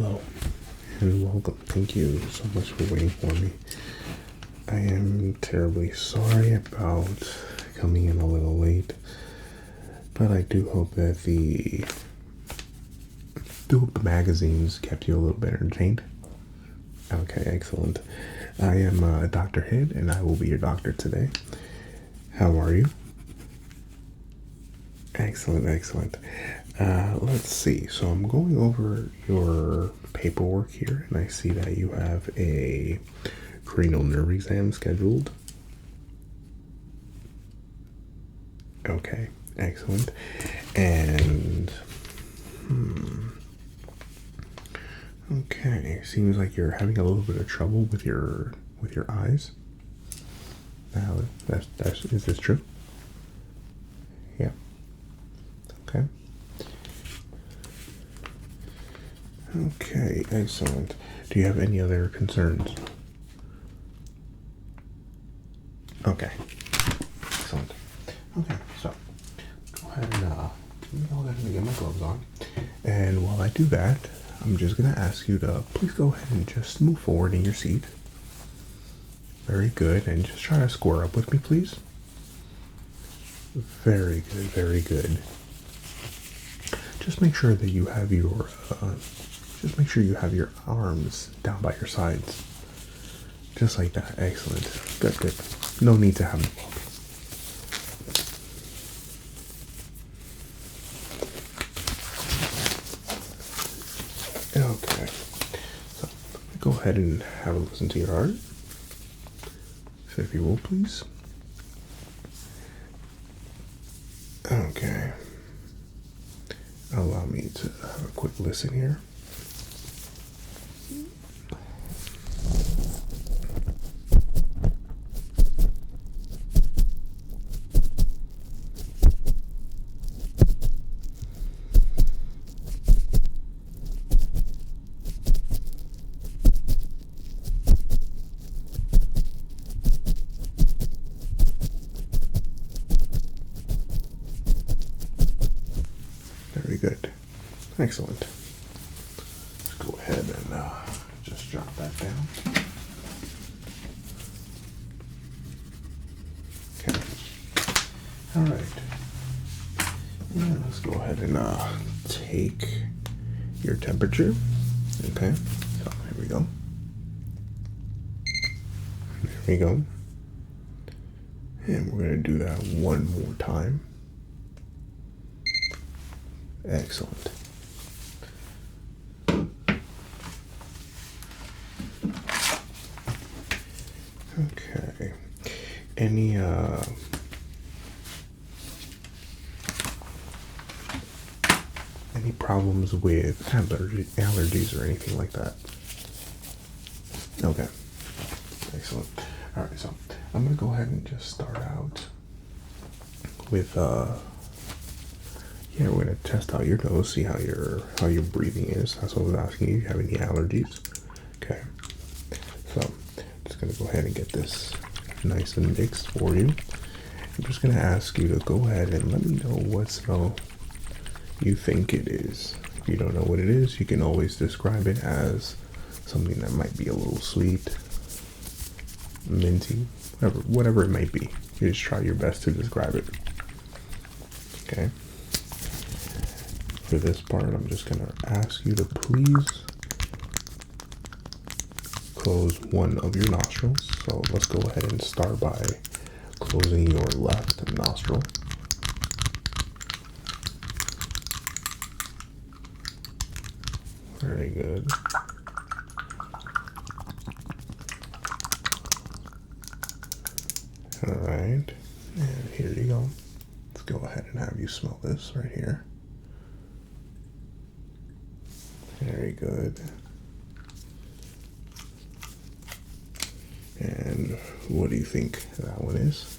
Hello and welcome. Thank you so much for waiting for me. I am terribly sorry about coming in a little late, but I do hope that the magazines kept you a little bit entertained. Okay, excellent. I am Dr. Hidd, and I will be your doctor today. How are you? Excellent, excellent. Let's see. So I'm going over your paperwork here, and I see that you have a cranial nerve exam scheduled. Okay, excellent. And okay, seems like you're having a little bit of trouble with your eyes. Now, is this true? Yeah. Okay. Okay, excellent. Do you have any other concerns? Okay. Excellent. Okay, so go ahead and get my gloves on. And while I do that, I'm just gonna ask you to please go ahead and just move forward in your seat. Very good, and just try to square up with me, please. Very good, very good. Just make sure that you have your arms down by your sides. Just like that. Excellent. Good, good. No need to have them up. Okay. So go ahead and have a listen to your heart. So if you will, please. Okay. Allow me to have a quick listen here. Very good. Excellent. Let's go ahead and just drop that down. Okay. All right. And let's go ahead and take your temperature. Okay. So here we go. There we go. And we're going to do that one more time. Excellent. Okay. Any problems with allergies or anything like that? Okay. Excellent. All right, so I'm gonna go ahead and just start out with yeah, we're gonna test out your nose, see how your breathing is. That's what I was asking you. Do you have any allergies? Okay. So I'm just gonna go ahead and get this nice and mixed for you. I'm just gonna ask you to go ahead and let me know what smell you think it is. If you don't know what it is, you can always describe it as something that might be a little sweet, minty, whatever it might be. You just try your best to describe it. Okay. For this part, I'm just gonna ask you to please close one of your nostrils. So let's go ahead and start by closing your left nostril. Very good. All right, and here you go. Let's go ahead and have you smell this right here. Very good. And what do you think that one is?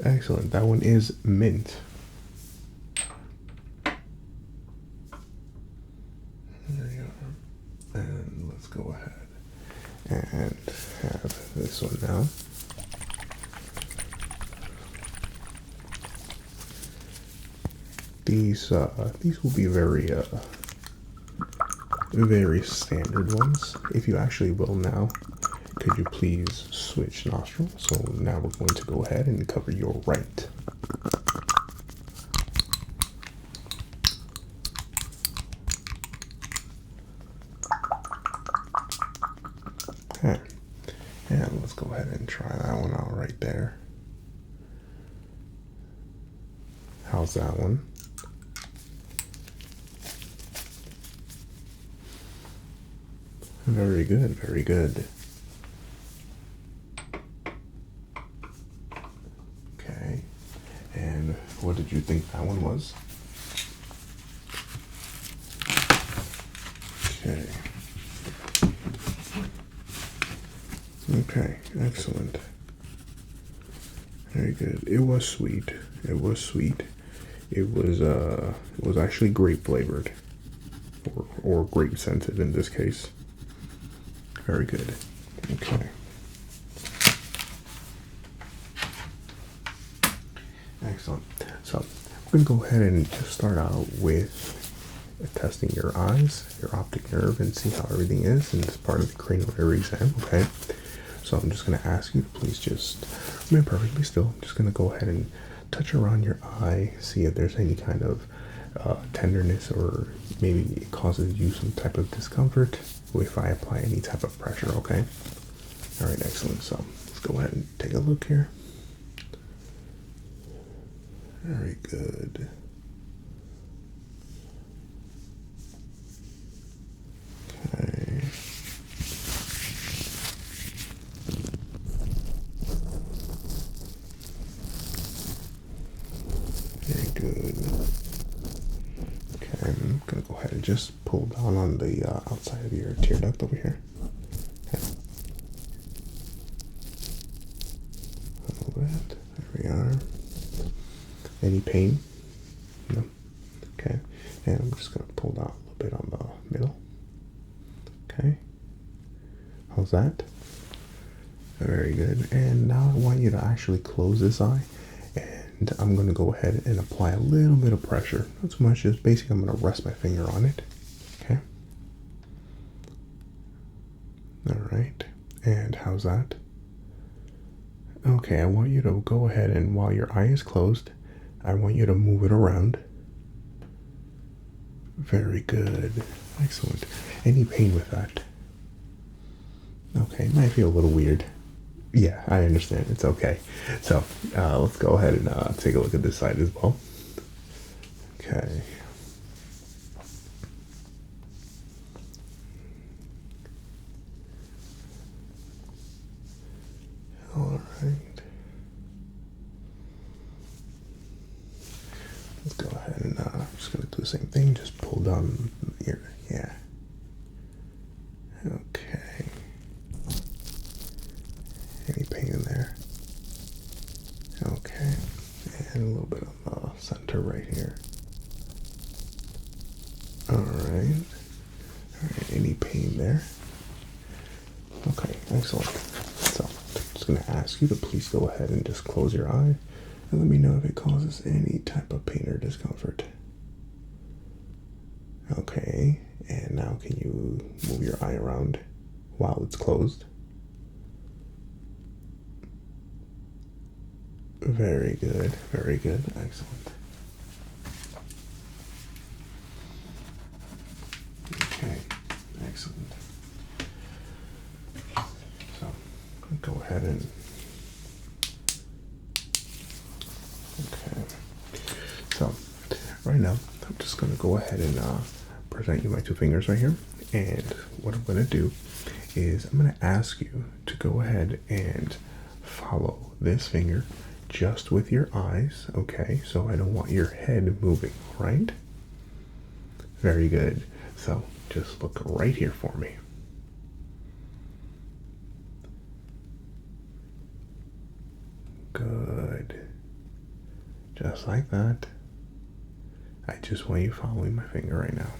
Excellent. That one is mint. There you are. And let's go ahead and have this one now. these will be very standard ones. If you actually will now, could you please switch nostril? So now we're going to go ahead and cover your right. Okay, and let's go ahead and try that one out right there. How's that one? Very good, very good. Okay, and what did you think that one was? Okay. Okay, excellent. Very good. It was sweet. It was sweet. It was actually grape flavored, or grape scented in this case. Very good. Okay. Excellent. So we're going to go ahead and just start out with testing your eyes, your optic nerve, and see how everything is in this part of the cranial area exam. Okay. So I'm just going to ask you to please just remain perfectly still. I'm just going to go ahead and touch around your eye, see if there's any kind of tenderness, or maybe it causes you some type of discomfort if I apply any type of pressure. Okay. All right. Excellent. So let's go ahead and take a look here. Very good. Okay. Very good. Okay, I'm gonna go ahead and just pull down on the outside of your tear duct over here. Okay. A little bit. There we are. Any pain? No. Okay. And I'm just gonna pull down a little bit on the middle. Okay. How's that? Very good. And now I want you to actually close this eye, and I'm going to go ahead and apply a little bit of pressure. Not too much, just basically I'm going to rest my finger on it. Okay. All right. And how's that? Okay, I want you to go ahead and, while your eye is closed, I want you to move it around. Very good. Excellent. Any pain with that? Okay, it might feel a little weird. Yeah, I understand. It's okay. So let's go ahead and take a look at this side as well. Okay. All right. Let's go ahead and I'm just going to do the same thing. Just pull down the ear. Yeah. Okay. Any pain in there? Okay. And a little bit on the center right here. Alright. Alright, any pain there? Okay, excellent. So, I'm just going to ask you to please go ahead and just close your eye and let me know if it causes any type of pain or discomfort. Okay, and now can you move your eye around while it's closed? Very good, very good, excellent. Okay, excellent. So, go ahead and, okay. So, right now, I'm just going to go ahead and present you my two fingers right here. And what I'm going to do is I'm going to ask you to go ahead and follow this finger just with your eyes, okay? So I don't want your head moving, right? Very good. So just look right here for me. Good. Just like that. I just want you following my finger right now.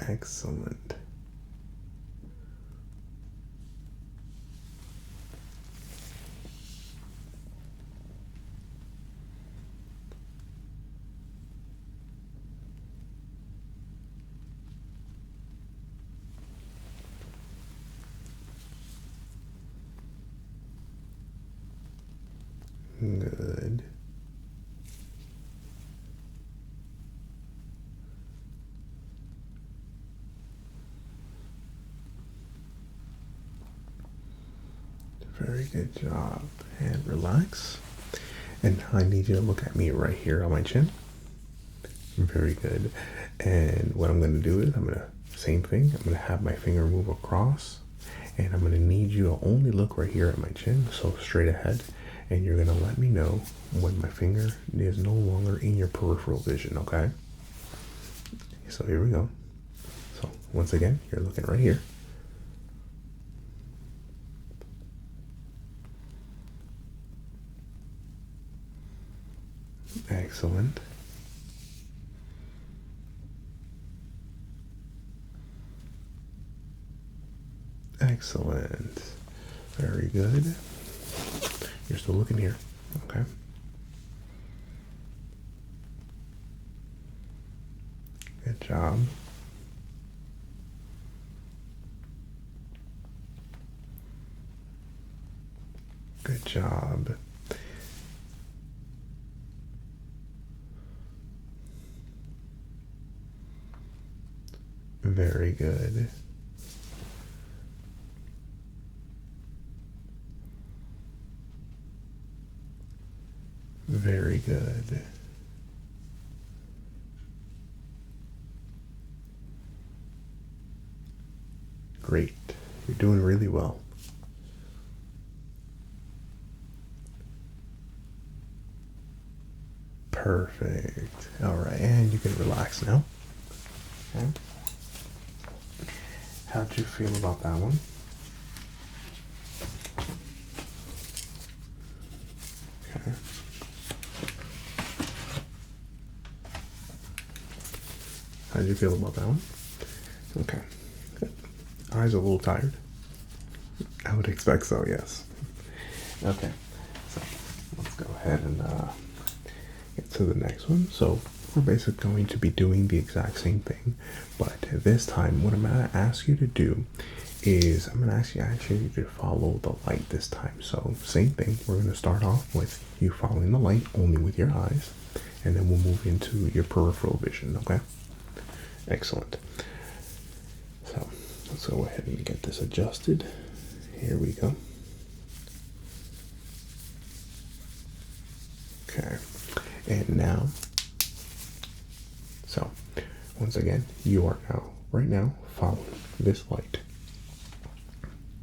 Excellent. Good. Very good job. And relax. And now I need you to look at me right here on my chin. Very good. And what I'm going to do is same thing. I'm going to have my finger move across. And I'm going to need you to only look right here at my chin, so straight ahead. And you're going to let me know when my finger is no longer in your peripheral vision, okay? So here we go. So once again, you're looking right here. Excellent. Excellent. Very good. You're still looking here. Okay. Good job. Good job. Very good. Very good. Great. You're doing really well. Perfect. All right, and you can relax now. Okay. How'd you feel about that one? Okay. How'd you feel about that one? Okay. Good. Eyes a little tired? I would expect so, yes. Okay. So let's go ahead and get to the next one. So we're basically going to be doing the exact same thing, but this time what I'm going to ask you to do is I'm going to ask you actually to follow the light this time. So same thing, we're going to start off with you following the light only with your eyes, and then we'll move into your peripheral vision, okay? Excellent. So let's go ahead and get this adjusted. Here we go. Okay, and now, so once again, you are now, right now, following this light.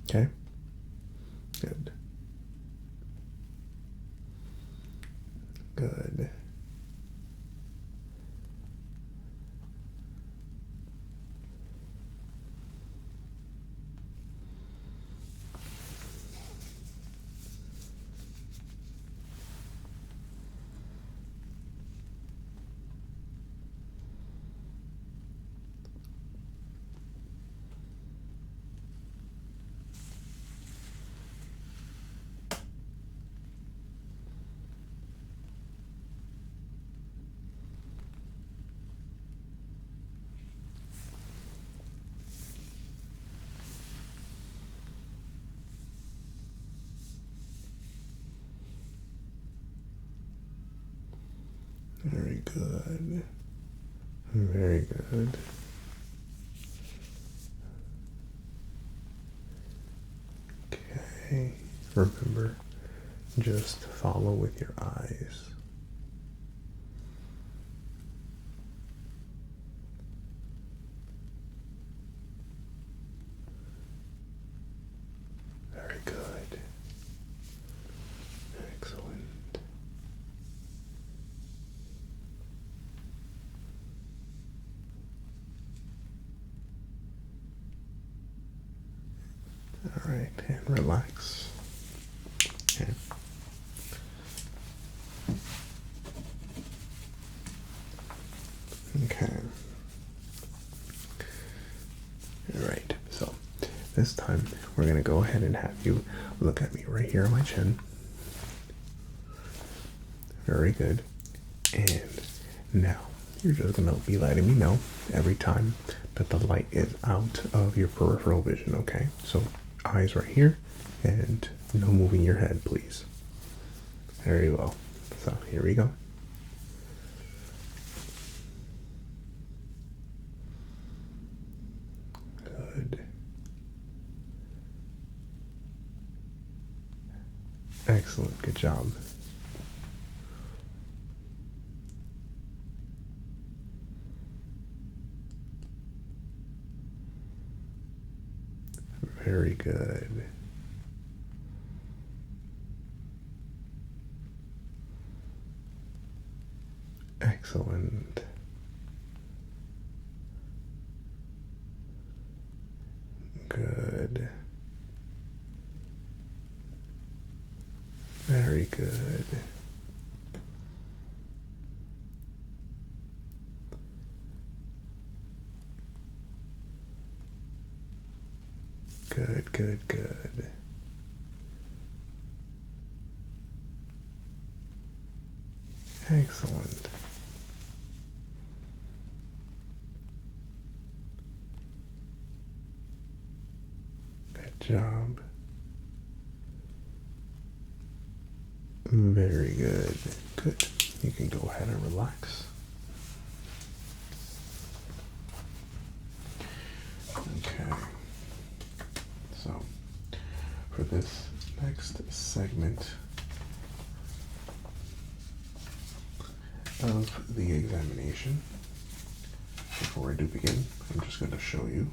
Okay? Good. Good. Very good. Very good. Okay. Remember, just follow with your eyes. Very good. Excellent. All right, and relax. Okay. Okay. Alright, so this time we're going to go ahead and have you look at me right here on my chin. Very good. And now you're just going to be letting me know every time that the light is out of your peripheral vision, okay? So eyes right here and no moving your head, please. There you go. So here we go. Good. Excellent. Good job. Very good. Excellent. Good. Very good. Good, good, good. Excellent. Good job. Very good. Good. You can go ahead and relax. Okay. So, for this next segment of the examination, before I do begin, I'm just going to show you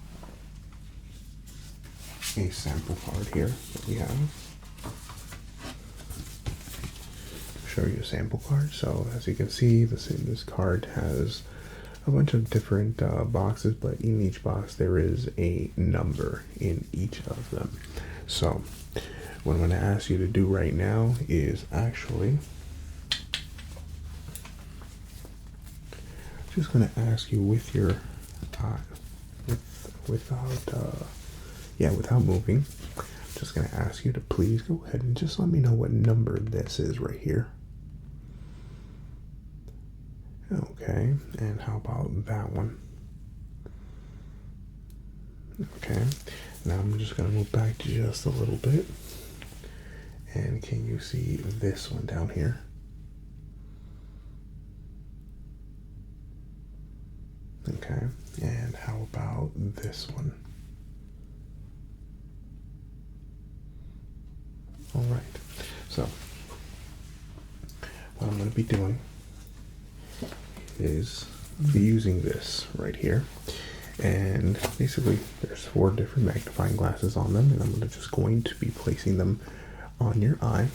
a sample card here that we have. Show you a sample card. So as you can see, this card has a bunch of different boxes, but in each box there is a number in each of them. So what I'm going to ask you to do right now is actually just going to ask you with your without moving, just going to ask you to please go ahead and just let me know what number this is right here. Okay, and how about that one? Okay, now I'm just going to move back just a little bit. And can you see this one down here? Okay, and how about this one? All right, so what I'm going to be doing is using this right here, and basically there's 4 different magnifying glasses on them, and I'm just going to be placing them on your eye,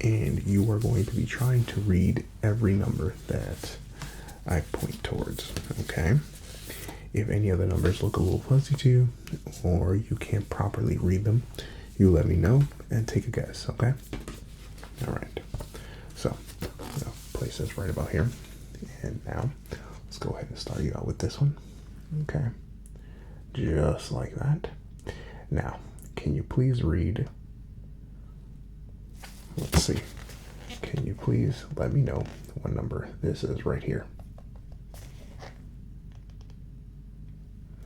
and you are going to be trying to read every number that I point towards. Okay, if any of the numbers look a little fuzzy to you or you can't properly read them, you let me know and take a guess. Okay, all right, so I'll place this right about here. And now, let's go ahead and start you out with this one. Okay, just like that. Now, can you please read? Let's see. Can you please let me know what number this is right here?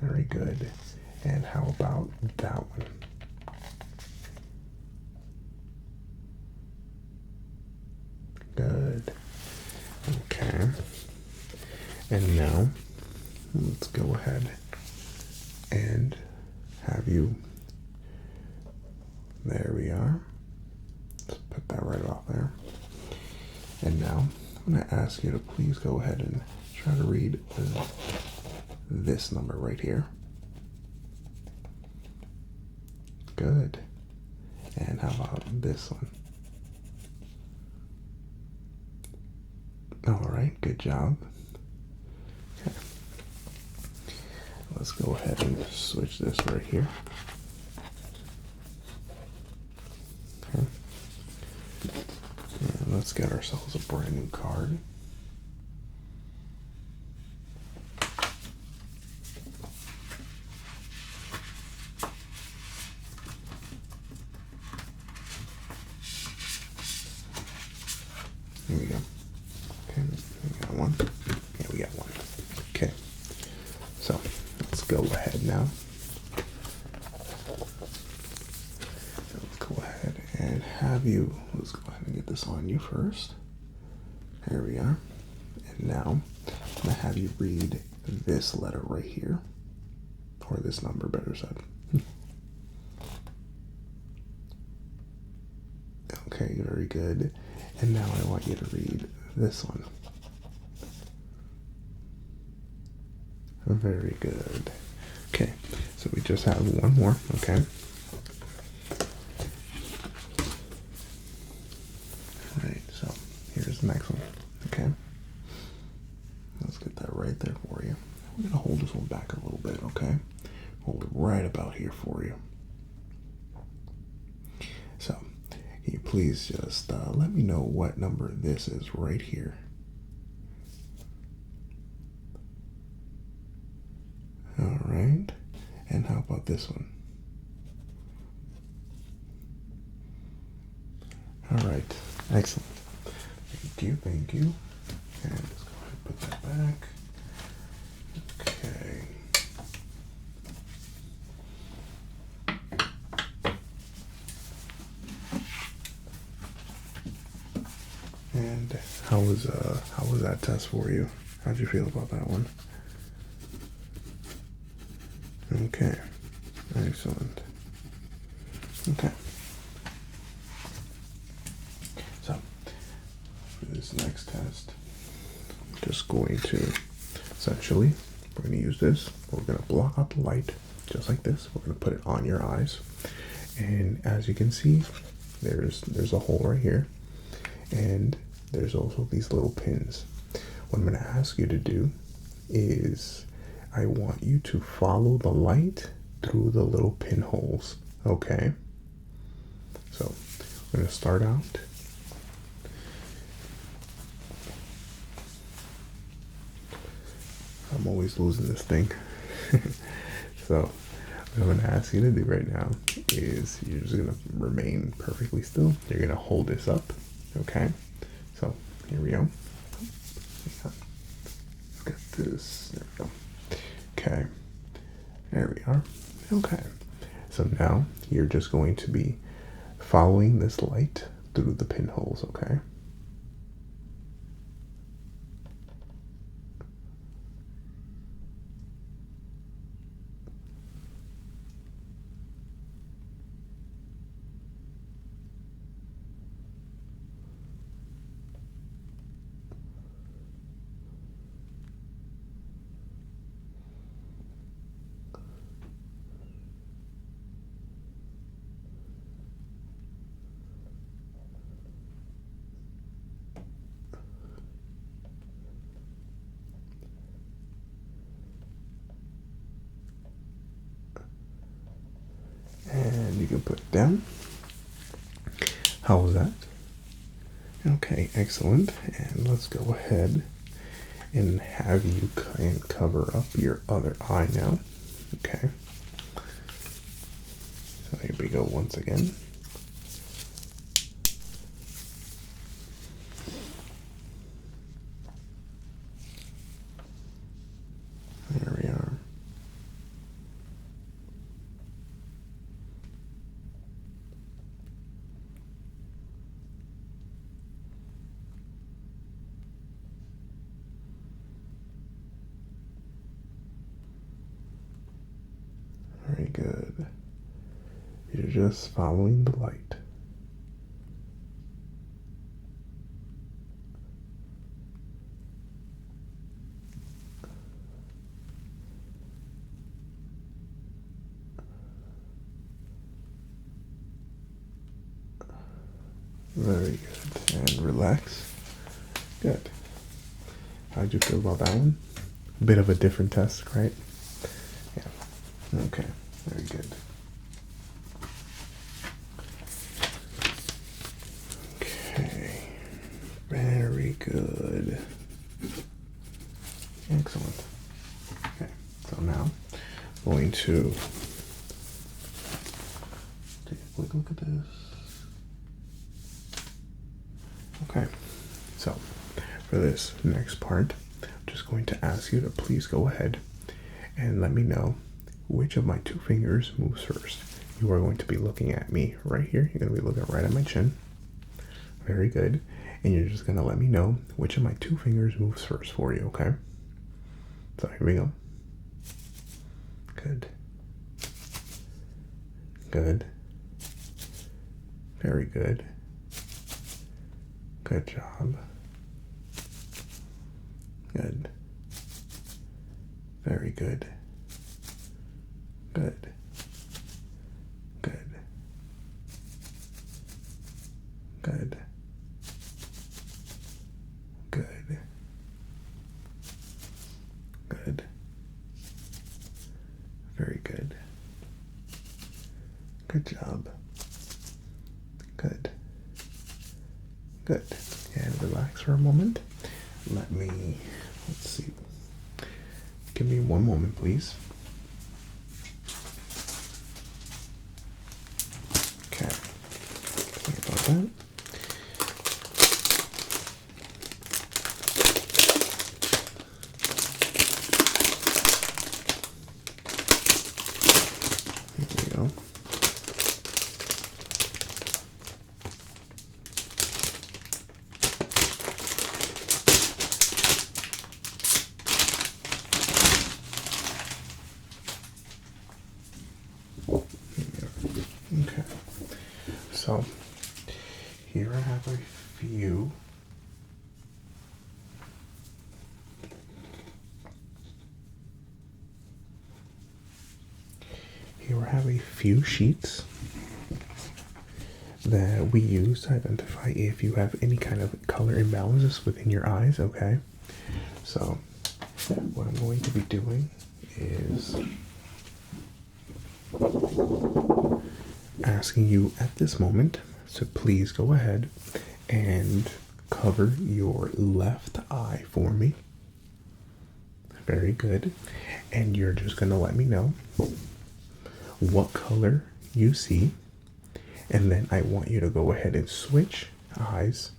Very good. And how about that one? Good. Okay. And now, let's go ahead and have you, there we are. Let's put that right off there. And now, I'm going to ask you to please go ahead and try to read this number right here. Good. And how about this one? All right, good job. Okay. Let's go ahead and switch this right here. Okay. And let's get ourselves a brand new card. we go. Okay, we got one. Yeah, we got one. Okay, so let's go ahead now. Let's go ahead and have you, let's go ahead and get this on you first. There we are. And now I'm going to have you read this letter right here, or this number, better said. Okay, very good. And now I want you to read this one. Very good. Okay, so we just have one more, okay? Alright, so here's the next one, okay? Let's get that right there for you. We're gonna hold this one back a little bit, okay? Hold it right about here for you. So, can you please just let me know what number this is right here? All right, and how about this one? All right, excellent. Thank you, thank you. And let's go ahead and put that back. Okay. And how was that test for you? How'd you feel about that one? Okay, excellent. Okay. So, for this next test, I'm just going to, essentially, we're going to use this. We're going to block out the light, just like this. We're going to put it on your eyes. And as you can see, there's a hole right here. And there's also these little pins. What I'm going to ask you to do is I want you to follow the light through the little pinholes, okay? So I'm going to start out. I'm always losing this thing. So what I'm going to ask you to do right now is you're just going to remain perfectly still. You're going to hold this up, okay? So here we go. Let's get this. There we go. Okay, there we are. Okay, so now you're just going to be following this light through the pinholes, okay? And you can put it down. How was that? Okay, excellent. And let's go ahead and have you cover up your other eye now. Okay. So here we go once again. There we are. Very good. You're just following the light. Very good. And relax. Good. How'd you feel about that one? A bit of a different test, right? Yeah. Okay. Very good. Okay. Very good. Excellent. Okay. So now I'm going to take a quick look at this. Okay. So, for this next part, I'm just going to ask you to please go ahead and let me know which of my two fingers moves first. You are going to be looking at me right here. You're going to be looking right at my chin. Very good. And you're just going to let me know which of my two fingers moves first for you, okay? So here we go. Good. Good. Very good. Good job. Good. Very good. Good. Good. Good. Good. Good. Very good. Good job. Good. Good. And relax for a moment. Let's see. Give me one moment, please. Okay. Sorry about that. Here we go. Okay, so here I have a few sheets that we use to identify if you have any kind of color imbalances within your eyes, okay? So what I'm going to be doing is asking you at this moment to please go ahead and cover your left eye for me. Very good. And you're just going to let me know what color you see. And then I want you to go ahead and switch eyes.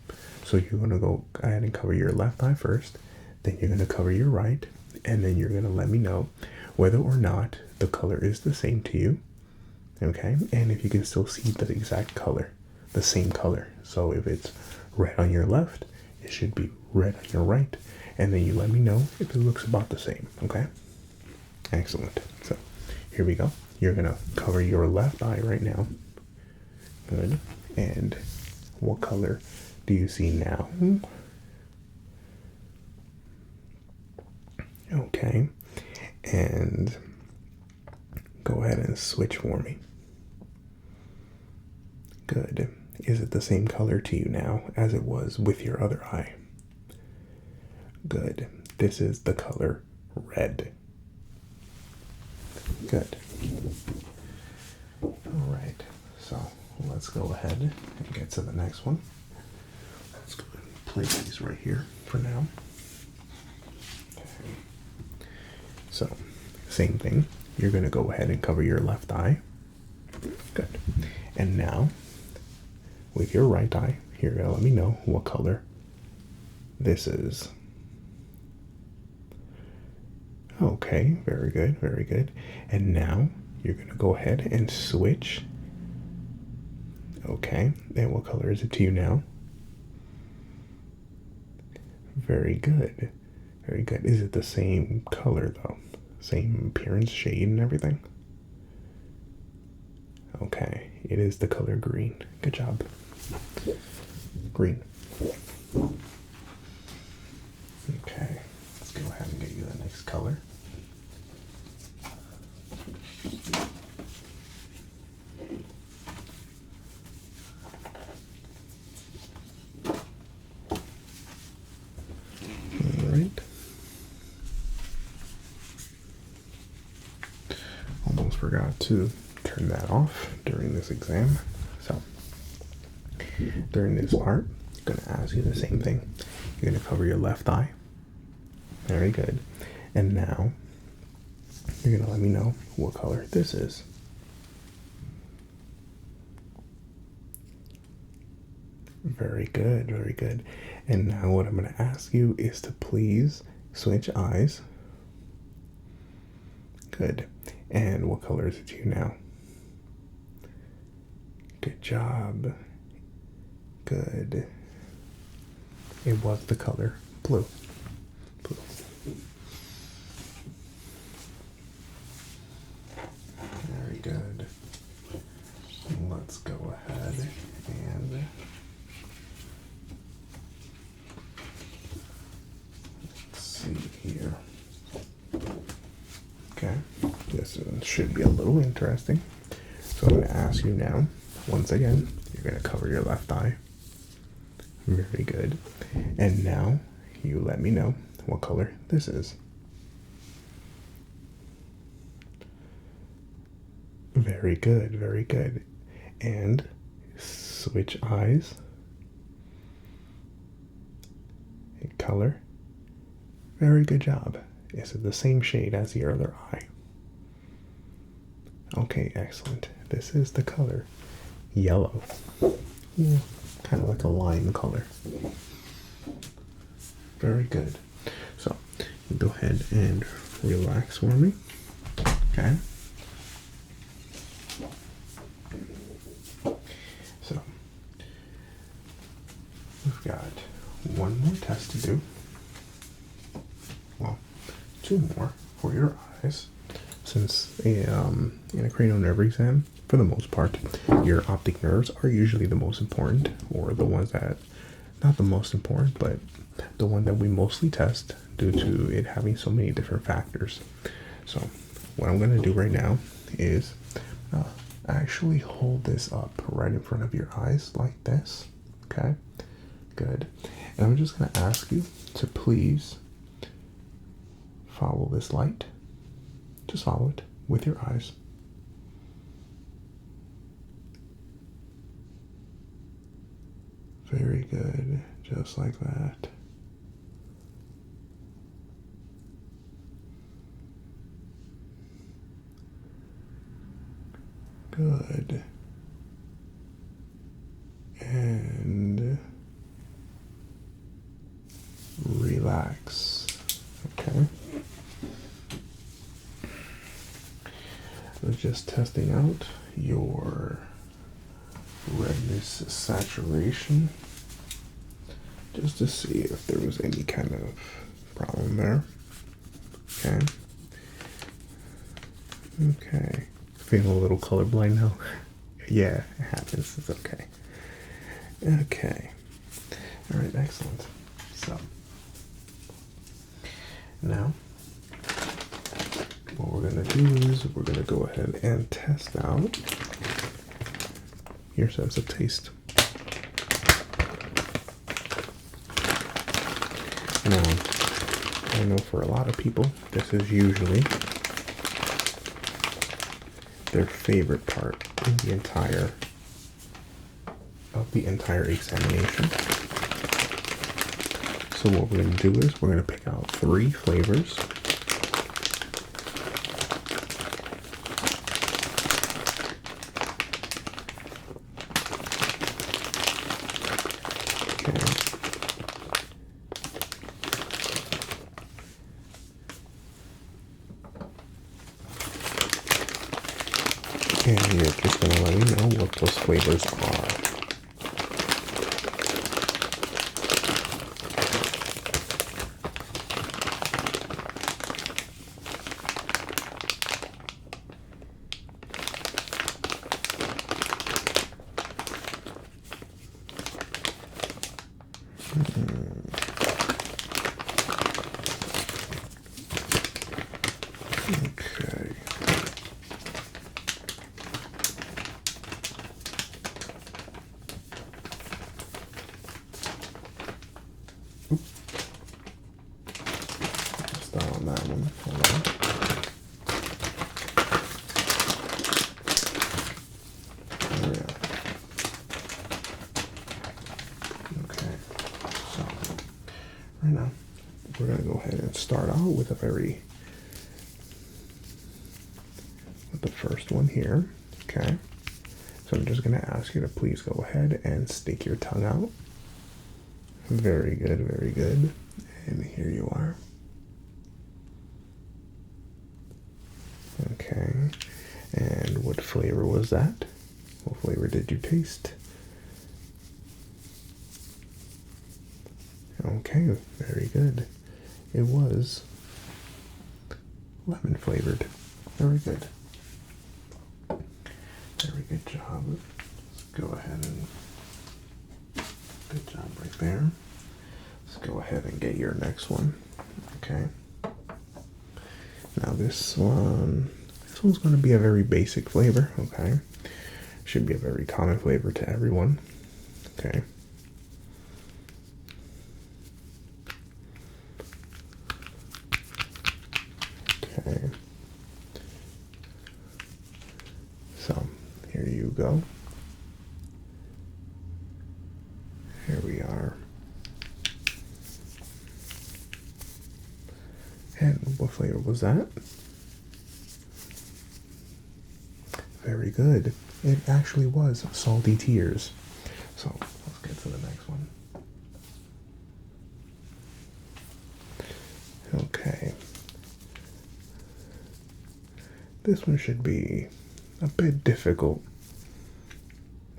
So you're going to go ahead and cover your left eye first. Then you're going to cover your right. And then you're going to let me know whether or not the color is the same to you. Okay, and if you can still see the exact color, the same color. So if it's red on your left, it should be red on your right. And then you let me know if it looks about the same, okay? Excellent. So here we go. You're gonna cover your left eye right now. Good. And what color do you see now? Okay. And go ahead and switch for me. Good. Is it the same color to you now as it was with your other eye? Good. This is the color red. Good. All right. So let's go ahead and get to the next one. Let's go ahead and place these right here for now. Okay. So same thing. You're going to go ahead and cover your left eye. Good. And now, with your right eye, you're going to let me know what color this is. Okay, very good, very good. And now, you're going to go ahead and switch. Okay, and what color is it to you now? Very good, very good. Is it the same color, though? Same appearance, shade, and everything? Okay, it is the color green. Good job. Green. Okay, let's go ahead and get you the next color. All right. Almost forgot to turn that off during this exam. So during this part, I'm going to ask you the same thing. You're going to cover your left eye. Very good. And now you're going to let me know what color this is. Very good, very good. And now what I'm going to ask you is to please switch eyes. Good. And what color is it to you now? Good job. Good. It was the color blue. Blue. Very good. Let's go ahead and let's see here. Okay, this should be a little interesting. So I'm going to ask you now, once again, you're going to cover your left eye. Very good. And now you let me know what color this is. Very good, very good. And switch eyes. Color. Very good job. Is it the same shade as the other eye? Okay, excellent. This is the color yellow. Yeah, kind of like a lime color. Very good. So, go ahead and relax for me. Okay. So, we've got one more test to do. Well, two more for your eyes. Since in a cranial nerve exam, for the most part, your optic nerves are usually the most important, or the ones that, not the most important, but the one that we mostly test due to it having so many different factors. So what I'm going to do right now is actually hold this up right in front of your eyes like this. Okay, good. And I'm just going to ask you to please follow this light. Just follow it with your eyes. Very good, just like that. Good. And relax. Okay. I was just testing out your redness saturation just to see if there was any kind of problem there. Okay. Okay. Feeling a little colorblind now? Yeah, it happens. It's okay. Okay. All right, excellent. So, now, what we're going to do is we're going to go ahead and test out your sense of taste. Now, I know for a lot of people, this is usually their favorite part in the entire examination. So what we're going to do is we're going to pick out 3 flavors. And you're just going to let me know what those flavors are. Okay. Start on that one. Hold on. There we are. Okay. So right now we're gonna go ahead and start out with the first one here. Okay. So I'm just going to ask you to please go ahead and stick your tongue out. Very good, very good. And here you are. Okay. And what flavor was that? What flavor did you taste? Okay, very good. It was lemon flavored. Very good. Very good job. Let's go ahead and good job right there. Let's go ahead and get your next one. Okay. Now this one's going to be a very basic flavor. Okay. Should be a very common flavor to everyone. Okay. Okay. So here you go. Here we are. And what flavor was that? Very good. It actually was salty tears. So let's get to the next one. Okay. This one should be a bit difficult.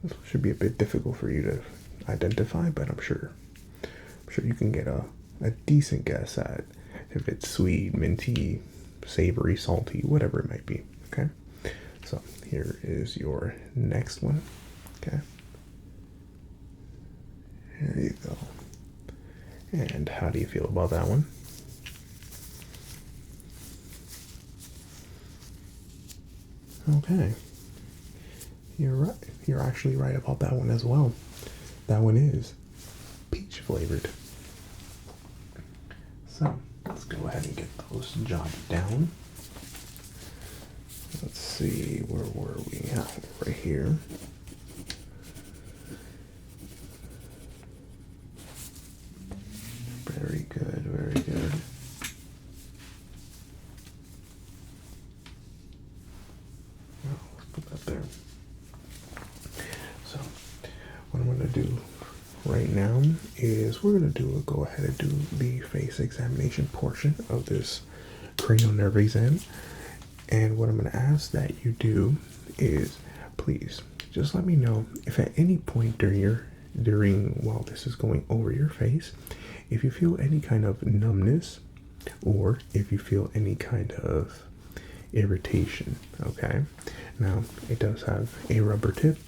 This one should be a bit difficult for you to identify, but I'm sure you can get a decent guess at if it's sweet, minty, savory, salty, whatever it might be. Okay. So here is your next one. Okay. There you go. And how do you feel about that one? Okay. You're right. You're actually right about that one as well. That one is peach flavored. So let's go ahead and get those jotted down. Let's see, where were we? Right here. Very good, very good. Well, let's put that there. So, what I'm going to do right now is we're going to go ahead and do the face examination portion of this cranial nerve exam. And what I'm going to ask that you do is, please, just let me know if at any point while this is going over your face, if you feel any kind of numbness or if you feel any kind of irritation. Okay. Now it does have a rubber tip,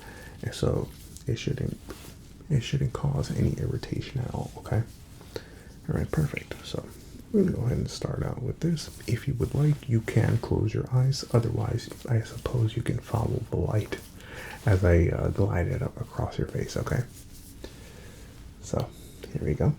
and so it shouldn't cause any irritation at all. Okay. All right. Perfect. So we're going to go ahead and start out with this. If you would like, you can close your eyes. Otherwise, I suppose you can follow the light as I glide it up across your face, okay? So, here we go.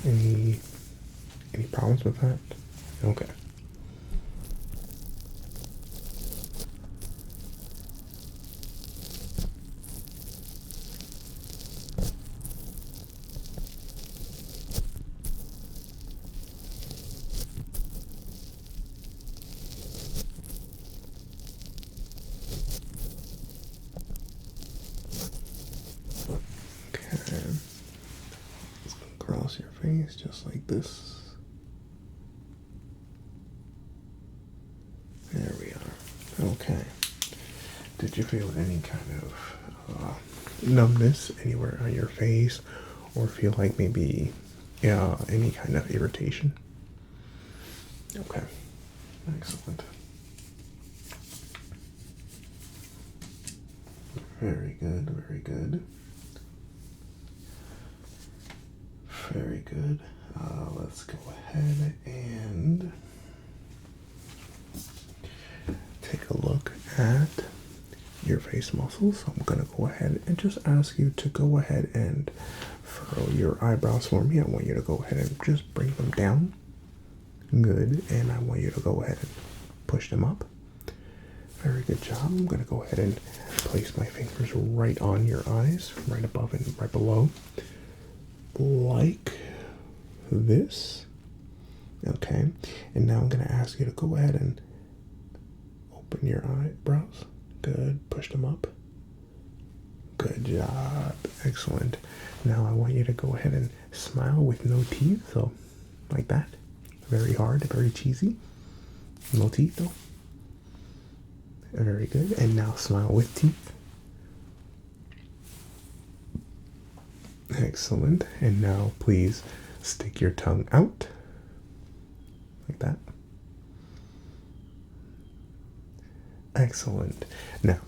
Any problems with that? Okay. Okay. Let's go across your face just like this. There we are. Okay. Did you feel any kind of numbness anywhere on your face, or feel like maybe any kind of irritation? Okay. Excellent. Very good, very good. Very good. Let's go ahead and take a look at your face muscles. So I'm gonna go ahead and just ask you to go ahead and furrow your eyebrows for me. I want you to go ahead and just bring them down. Good. And I want you to go ahead and push them up. Very good job. I'm gonna go ahead and place my fingers right on your eyes, right above and right below, like this. Okay. And now I'm gonna ask you to go ahead and open your eyebrows. Good. Push them up. Good job. Excellent. Now I want you to go ahead and smile with no teeth. So, like that. Very hard, very cheesy. No teeth though. Very good. And now smile with teeth. Excellent. And now please stick your tongue out. Like that. Excellent. Now,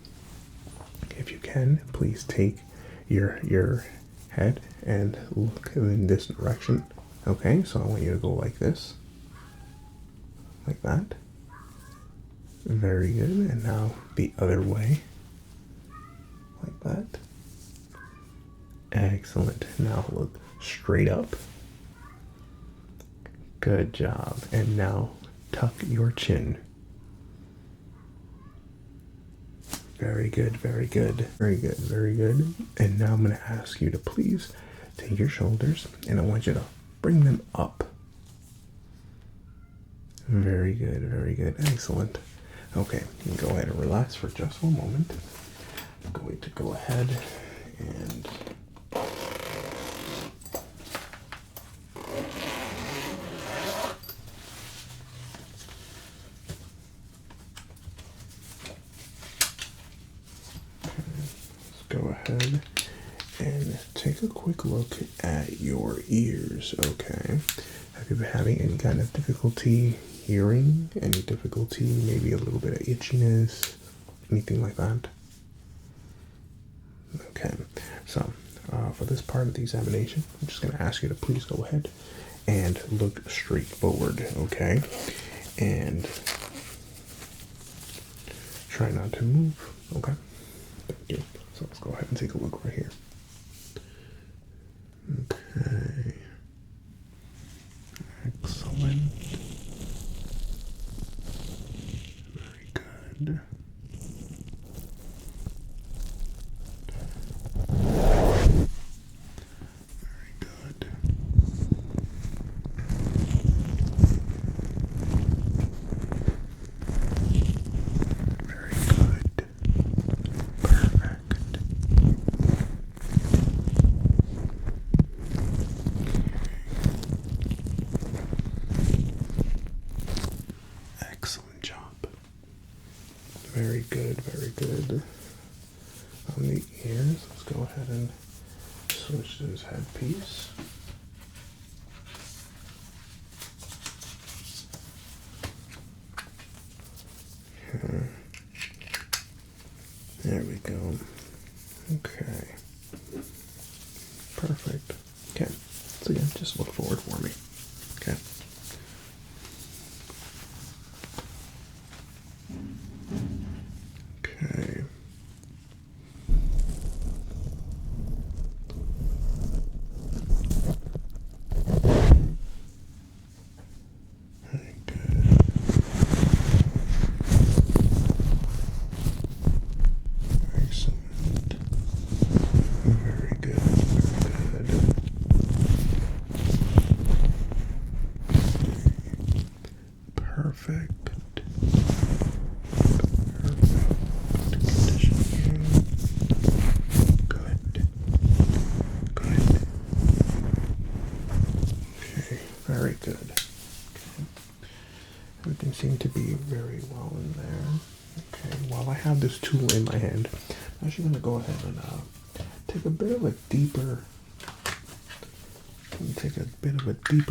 if you can, please take your head and look in this direction. Okay, so I want you to go like this. Like that. Very good. And now the other way. Like that. Excellent. Now look straight up. Good job. And now tuck your chin. Very good, very good, very good, very good. And now I'm going to ask you to please take your shoulders and I want you to bring them up. Very good, very good. Excellent. Okay, you can go ahead and relax for just one moment. I'm going to go ahead and go ahead and take a quick look at your ears. Okay, have you been having any kind of difficulty hearing? Any difficulty, maybe a little bit of itchiness, anything like that? Okay, so for this part of the examination, I'm just going to ask you to please go ahead and look straight forward, okay? And try not to move, okay? Thank you. So let's go ahead and take a look right here. Okay. Excellent. Very good. Very good. Very good. Perfect. Excellent job. Very good, very good. On the ears, let's go ahead and switch to this headpiece. Okay. There we go. Okay. Perfect. Okay. So again, just look forward for me. Okay. Okay. Very good. Excellent. Very good. Very good. Perfect. Conditioning. Good. Good. Okay, very good. Okay. Everything seemed to be very well in there. Okay, while I have this tool in my hand, I'm actually going to go ahead and take a bit of a deeper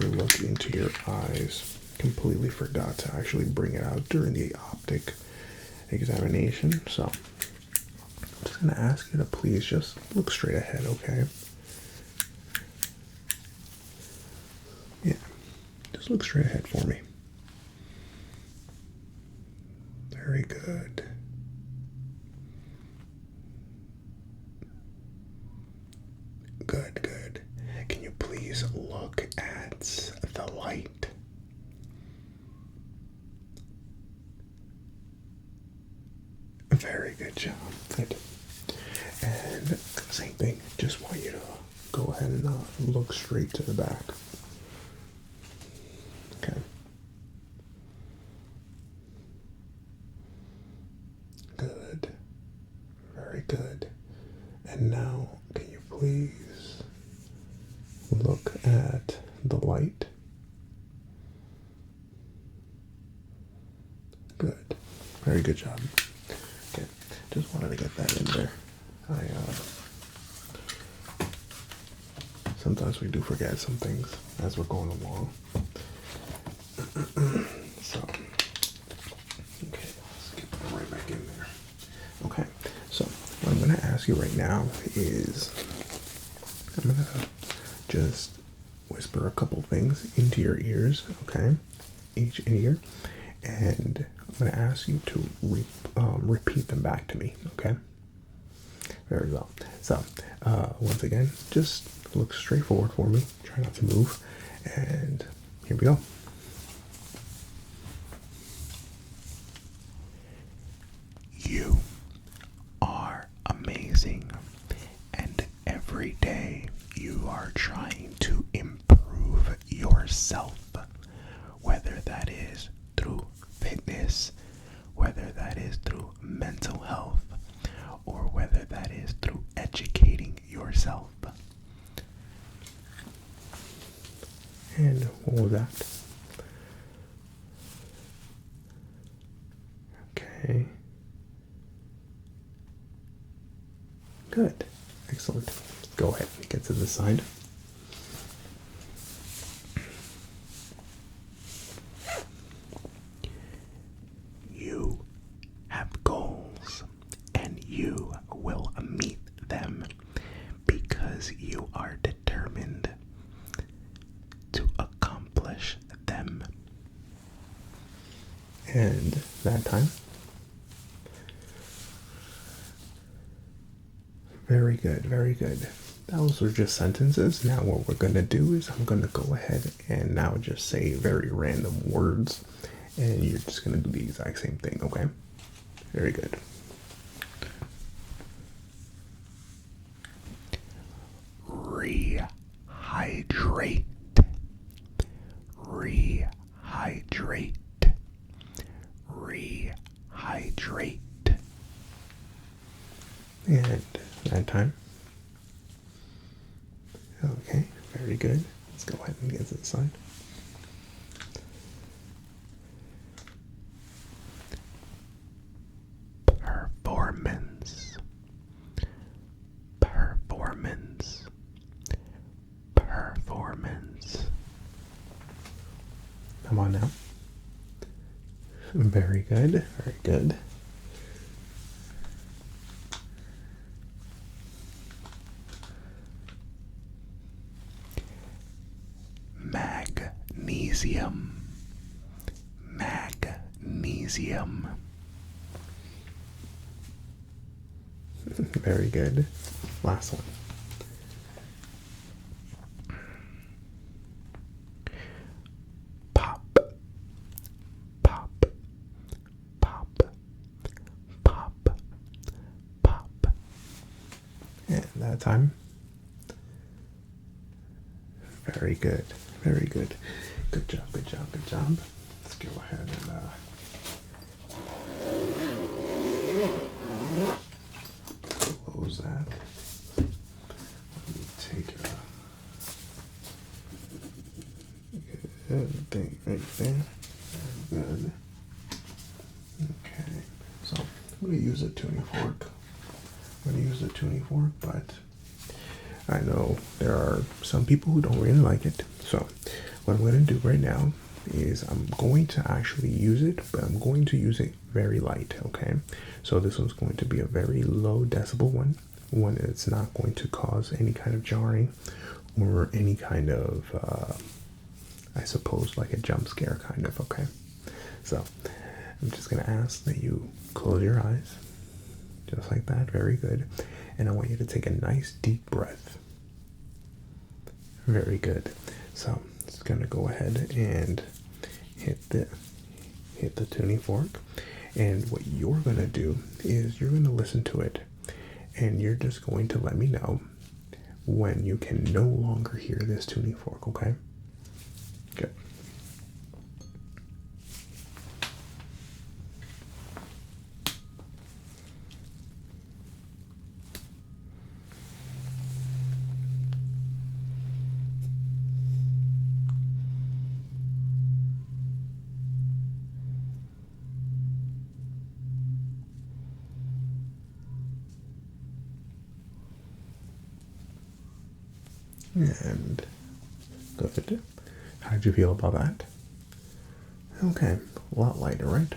look into your eyes. Completely forgot to actually bring it out during the optic examination, so I'm just going to ask you to please just look straight ahead, okay? Yeah, just look straight ahead for me. Very good. Very good job. Good. And same thing. Just want you to go ahead and look straight to the back. Okay. Good. Very good. And now, can you please look at the light? Good. Very good job. Okay. Just wanted to get that in there. Sometimes we do forget some things as we're going along. So, okay, let's get that right back in there. Okay, so what I'm going to ask you right now is I'm going to just whisper a couple things into your ears, okay? Each ear. And I'm going to ask you to repeat them back to me, okay? Very well. So, once again, just look straight forward for me. Try not to move. And here we go. You are amazing. And every day you are trying to improve yourself. Whether that is through fitness, whether that is through mental health, or whether that is through educating yourself. And what was that? Okay. Good. Excellent. Go ahead and get to the side. You have goals, and you will meet them because you are determined to accomplish them. And that time. Very good, very good. Those were just sentences. Now what we're going to do is I'm going to go ahead and now just say very random words. And you're just going to do the exact same thing, okay? Very good. Rehydrate. Rehydrate. Rehydrate. And that time. Okay, very good. Let's go ahead and get to the side. Performance. Performance. Performance. Come on now. Very good, very good. Magnesium. Magnesium. Very good. Last one. Pop. Pop. Pop. Pop. Pop. And that time. Very good. Very good. Good job, good job, good job. Let's go ahead and close that. Let me take a good thing right there. Very good. Okay. So I'm going to use a tuning fork. But I know there are some people who don't really like it. So what I'm going to do right now is I'm going to actually use it, but I'm going to use it very light, okay? So this one's going to be a very low decibel one that's not going to cause any kind of jarring or any kind of, I suppose, like a jump scare kind of, okay? So I'm just going to ask that you close your eyes, just like that, very good. And I want you to take a nice deep breath. Very good. So it's going to go ahead and hit the tuning fork, And what you're going to do is you're going to listen to it, and you're just going to let me know when you can no longer hear this tuning fork, okay? Good. And good. How'd you feel about that? Okay, a lot lighter, right?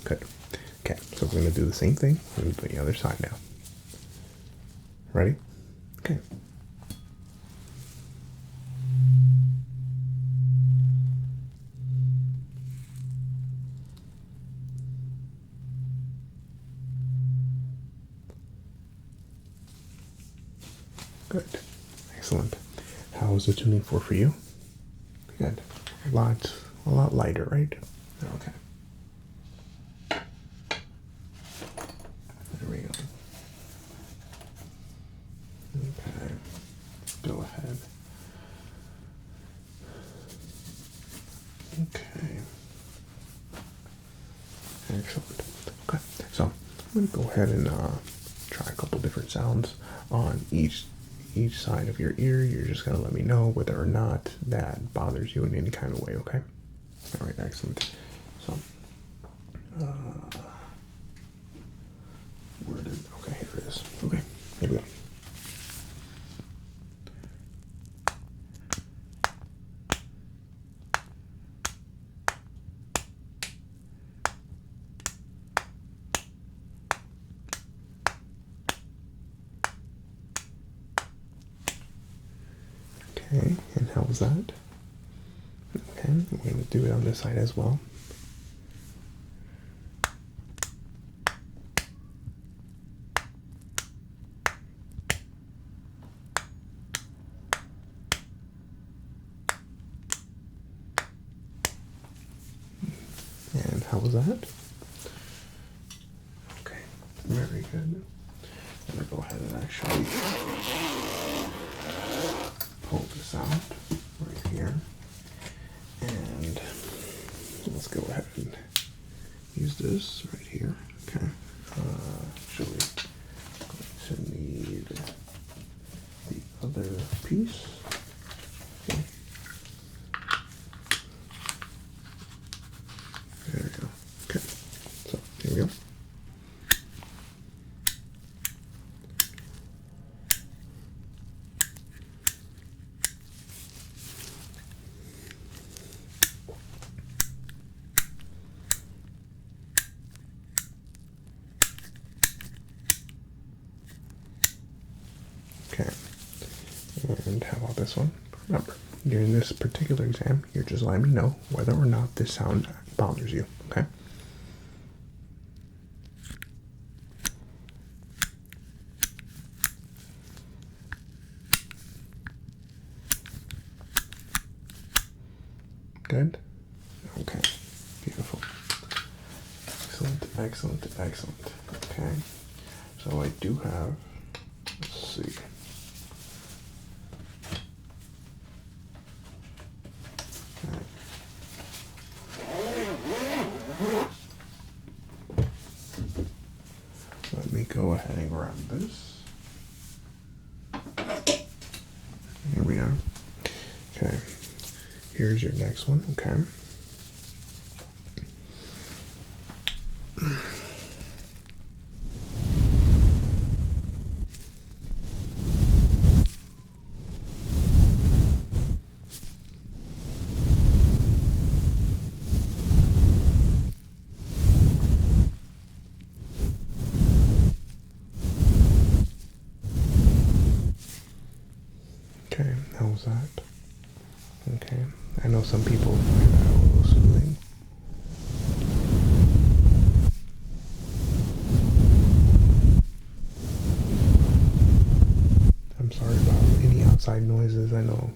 Good. Okay, so we're going to do the same thing. We're going to do the other side now. Ready? Okay. Good. Excellent. How was the tuning fork for you? Good. A lot lighter, right? Okay. There we go. Okay. Go ahead. Okay. Excellent. Okay. So I'm going to go ahead and try a couple different sounds on each side of your ear. You're just going to let me know whether or not that bothers you in any kind of way, okay? All right, excellent. So, okay, here it is. Okay, here we go. Okay, and how was that? Okay, we're going to do it on this side as well. And how was that? Okay, very good. I'm going to go ahead and actually pull this out right here. And let's go ahead and use this right here. Okay. Actually, going to need the other piece. Okay. There we go. Okay. So here we go. Okay, and how about this one? Remember, during this particular exam, you're just letting me know whether or not this sound bothers you, okay? Good? Okay, beautiful. Excellent, excellent, excellent. Okay, so I do have, let's see. Let me go ahead and grab this. Here we are. Okay, here's your next one, okay? Okay, how was that? Okay, I know some people find that a little soothing. I'm sorry about any outside noises. I know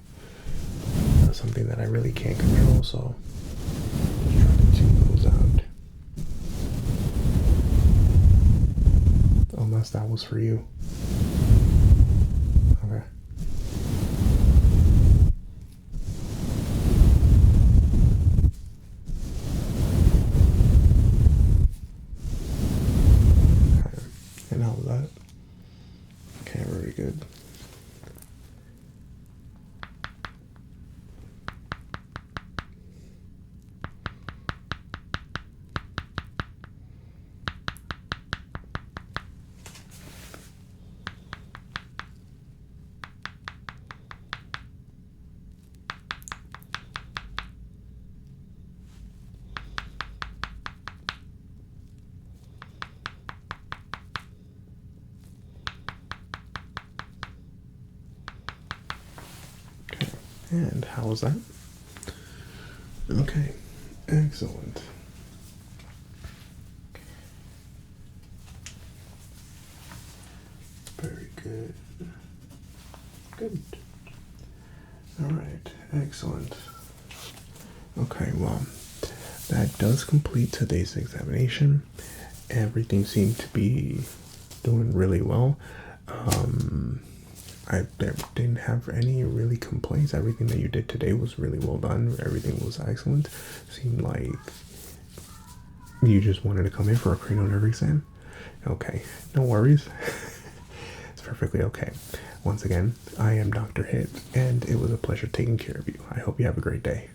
that's something that I really can't control, so just try to tune those out. test that was for you. Okay. Okay. And how was that? Okay, very good. And how was that? Okay, excellent. Very good. Good. All right, excellent. Okay, well, that does complete today's examination. Everything seemed to be doing really well. I didn't have any really complaints. Everything that you did today was really well done. Everything was excellent. Seemed like you just wanted to come in for a cranial nerve exam. Okay, no worries. It's perfectly okay. Once again, I am Dr. Hit, and it was a pleasure taking care of you. I hope you have a great day.